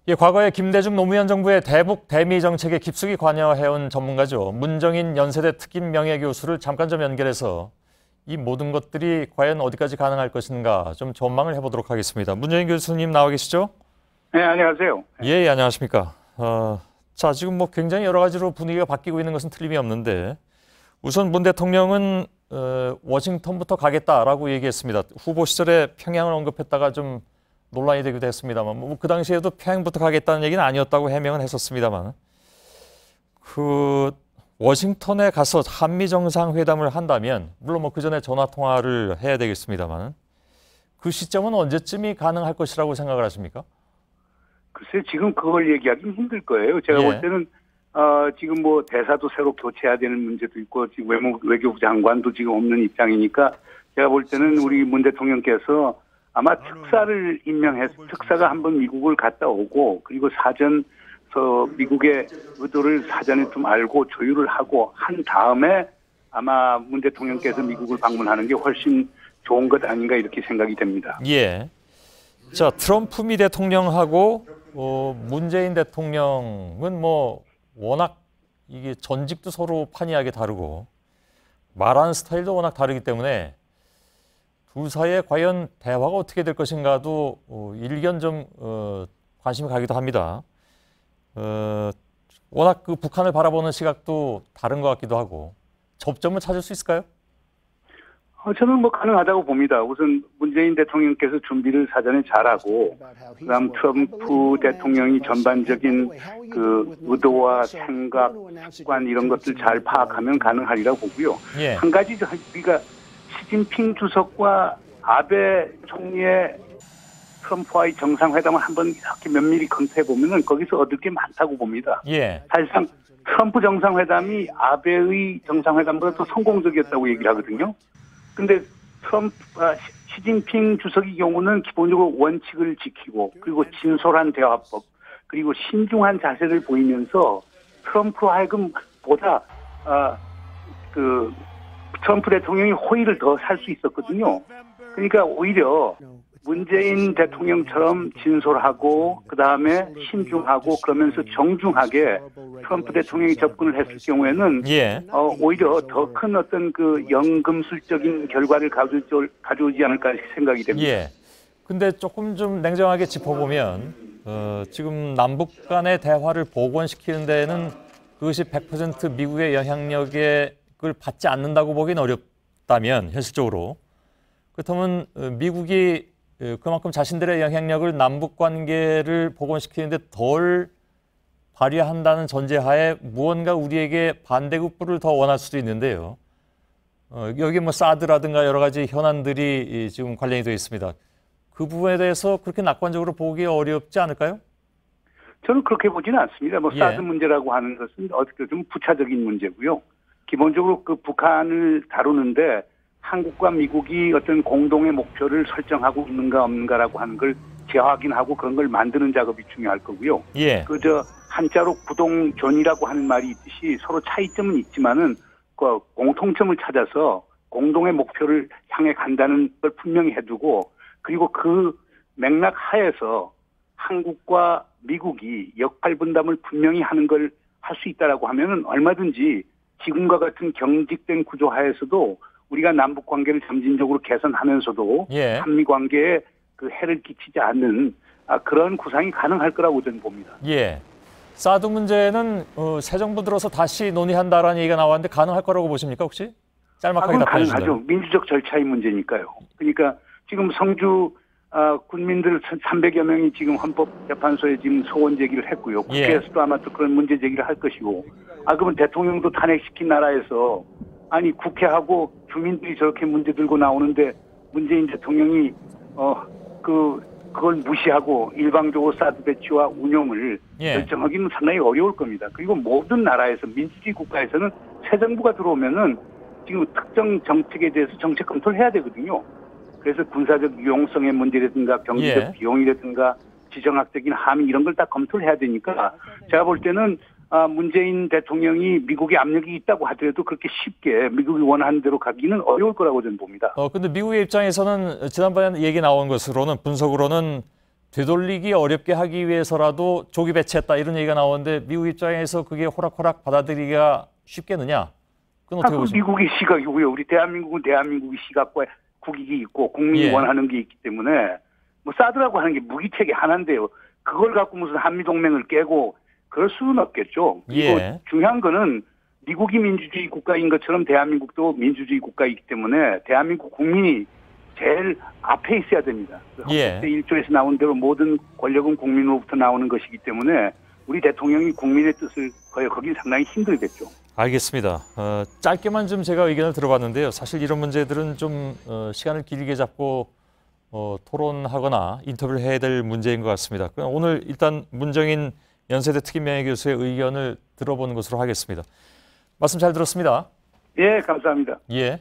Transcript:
예, 과거에 김대중 노무현 정부의 대북 대미 정책에 깊숙이 관여해온 전문가죠. 문정인 연세대 특임 명예교수를 잠깐 좀 연결해서 이 모든 것들이 과연 어디까지 가능할 것인가 좀 전망을 해보도록 하겠습니다. 문정인 교수님 나와 계시죠? 네, 안녕하세요. 예, 안녕하십니까. 자, 지금 뭐 굉장히 여러 가지로 분위기가 바뀌고 있는 것은 틀림이 없는데 우선 문 대통령은 워싱턴부터 가겠다라고 얘기했습니다. 후보 시절에 평양을 언급했다가 좀 논란이 되기도 했습니다만 그 당시에도 평양부터 가겠다는 얘기는 아니었다고 해명은 했었습니다만 워싱턴에 가서 한미 정상회담을 한다면 물론 뭐 그 전에 전화 통화를 해야 되겠습니다만 그 시점은 언제쯤이 가능할 것이라고 생각을 하십니까? 글쎄 지금 그걸 얘기하기는 힘들 거예요. 제가 예. 볼 때는 지금 뭐 대사도 새로 교체해야 되는 문제도 있고 지금 외교부 장관도 지금 없는 입장이니까 제가 볼 때는 우리 문 대통령께서 아마 특사를 임명해서 특사가 한번 미국을 갔다 오고 그리고 미국의 의도를 사전에 좀 알고 조율을 하고 한 다음에 아마 문 대통령께서 미국을 방문하는 게 훨씬 좋은 것 아닌가 이렇게 생각이 됩니다. 예. 자, 트럼프 미 대통령하고 문재인 대통령은 뭐 워낙 이게 전직도 서로 판이하게 다르고 말하는 스타일도 워낙 다르기 때문에 둘 사이에 과연 대화가 어떻게 될 것인가도 일견 좀 관심이 가기도 합니다. 워낙 그 북한을 바라보는 시각도 다른 것 같기도 하고 접점을 찾을 수 있을까요? 저는 뭐 가능하다고 봅니다. 우선 문재인 대통령께서 준비를 사전에 잘하고 그다음 트럼프 대통령이 전반적인 그 의도와 생각, 습관 이런 것들 잘 파악하면 가능하리라고 보고요. 예. 한 가지 우리가 시진핑 주석과 아베 총리의 트럼프와의 정상회담을 한번 이렇게 면밀히 검토해 보면은 거기서 얻을 게 많다고 봅니다. 예. 사실상 트럼프 정상회담이 아베의 정상회담보다 더 성공적이었다고 얘기를 하거든요. 근데 시진핑 주석의 경우는 기본적으로 원칙을 지키고 그리고 진솔한 대화법 그리고 신중한 자세를 보이면서 트럼프 하여금 보다 트럼프 대통령이 호의를 더 살 수 있었거든요. 그러니까 오히려 문재인 대통령처럼 진솔하고 그다음에 신중하고 그러면서 정중하게 트럼프 대통령이 접근을 했을 경우에는 예. 오히려 더 큰 어떤 그 연금술적인 결과를 가져오지 않을까 생각이 됩니다. 예. 근데 조금 좀 냉정하게 짚어보면 지금 남북 간의 대화를 복원시키는 데는 그것이 100% 미국의 영향력을 받지 않는다고 보기는 어렵다면 현실적으로 그렇다면 미국이 그만큼 자신들의 영향력을 남북 관계를 복원시키는데 덜 발휘한다는 전제하에 무언가 우리에게 반대급부를 더 원할 수도 있는데요. 여기 뭐 사드라든가 여러 가지 현안들이 지금 관련이 되어 있습니다. 그 부분에 대해서 그렇게 낙관적으로 보기 어렵지 않을까요? 저는 그렇게 보지는 않습니다. 뭐 사드 문제라고 하는 것은 어떻게 좀 부차적인 문제고요. 기본적으로 그 북한을 다루는데 한국과 미국이 어떤 공동의 목표를 설정하고 있는가 없는가라고 하는 걸 재확인하고 그런 걸 만드는 작업이 중요할 거고요. 예. 한자로 구동존이라고 하는 말이 있듯이 서로 차이점은 있지만은 그 공통점을 찾아서 공동의 목표를 향해 간다는 걸 분명히 해두고 그리고 그 맥락 하에서 한국과 미국이 역할 분담을 분명히 하는 걸 할 수 있다라고 하면은 얼마든지 지금과 같은 경직된 구조 하에서도 우리가 남북 관계를 점진적으로 개선하면서도 한미 관계에 그 해를 끼치지 않는 그런 구상이 가능할 거라고 저는 봅니다. 예. 사드 문제는 새 정부 들어서 다시 논의한다라는 얘기가 나왔는데 가능할 거라고 보십니까 혹시? 짤막하게 답변해 주시면. 가능하죠. 민주적 절차의 문제니까요. 그러니까 지금 성주 군민들 300여 명이 지금 헌법재판소에 지금 소원 제기를 했고요. 국회에서도 아마 또 그런 문제 제기를 할 것이고. 그러면 대통령도 탄핵시킨 나라에서 아니 국회하고 주민들이 저렇게 문제 들고 나오는데 문재인 대통령이 그걸 무시하고 일방적으로 사드 배치와 운용을 결정하기는 상당히 어려울 겁니다. 그리고 모든 나라에서 민주주의 국가에서는 새 정부가 들어오면은 지금 특정 정책에 대해서 정책 검토를 해야 되거든요. 그래서 군사적 유용성의 문제라든가 경제적 비용이라든가 지정학적인 함의 이런 걸 다 검토를 해야 되니까 제가 볼 때는 문재인 대통령이 미국의 압력이 있다고 하더라도 그렇게 쉽게 미국이 원하는 대로 가기는 어려울 거라고 저는 봅니다. 근데 미국의 입장에서는 지난번에 얘기 나온 것으로는 분석으로는 되돌리기 어렵게 하기 위해서라도 조기 배치했다 이런 얘기가 나오는데 미국 입장에서 그게 호락호락 받아들이기가 쉽겠느냐? 그건 어떻게 보십니까? 미국의 시각이고요. 우리 대한민국은 대한민국의 시각과 국익이 있고 국민이 예. 원하는 게 있기 때문에 뭐 사드라고 하는 게 무기체계 하나인데요. 그걸 갖고 무슨 한미동맹을 깨고 그럴 수는 없겠죠. 그리고 예. 중요한 거는 미국이 민주주의 국가인 것처럼 대한민국도 민주주의 국가이기 때문에 대한민국 국민이 제일 앞에 있어야 됩니다. 예. 헌법 제1조에서 나온 대로 모든 권력은 국민으로부터 나오는 것이기 때문에 우리 대통령이 국민의 뜻을 거기 상당히 힘들겠죠. 알겠습니다. 짧게만 좀 제가 의견을 들어봤는데요. 사실 이런 문제들은 좀 시간을 길게 잡고 토론하거나 인터뷰를 해야 될 문제인 것 같습니다. 오늘 일단 문정인 연세대 특임명예교수의 의견을 들어보는 것으로 하겠습니다. 말씀 잘 들었습니다. 예, 감사합니다. 예.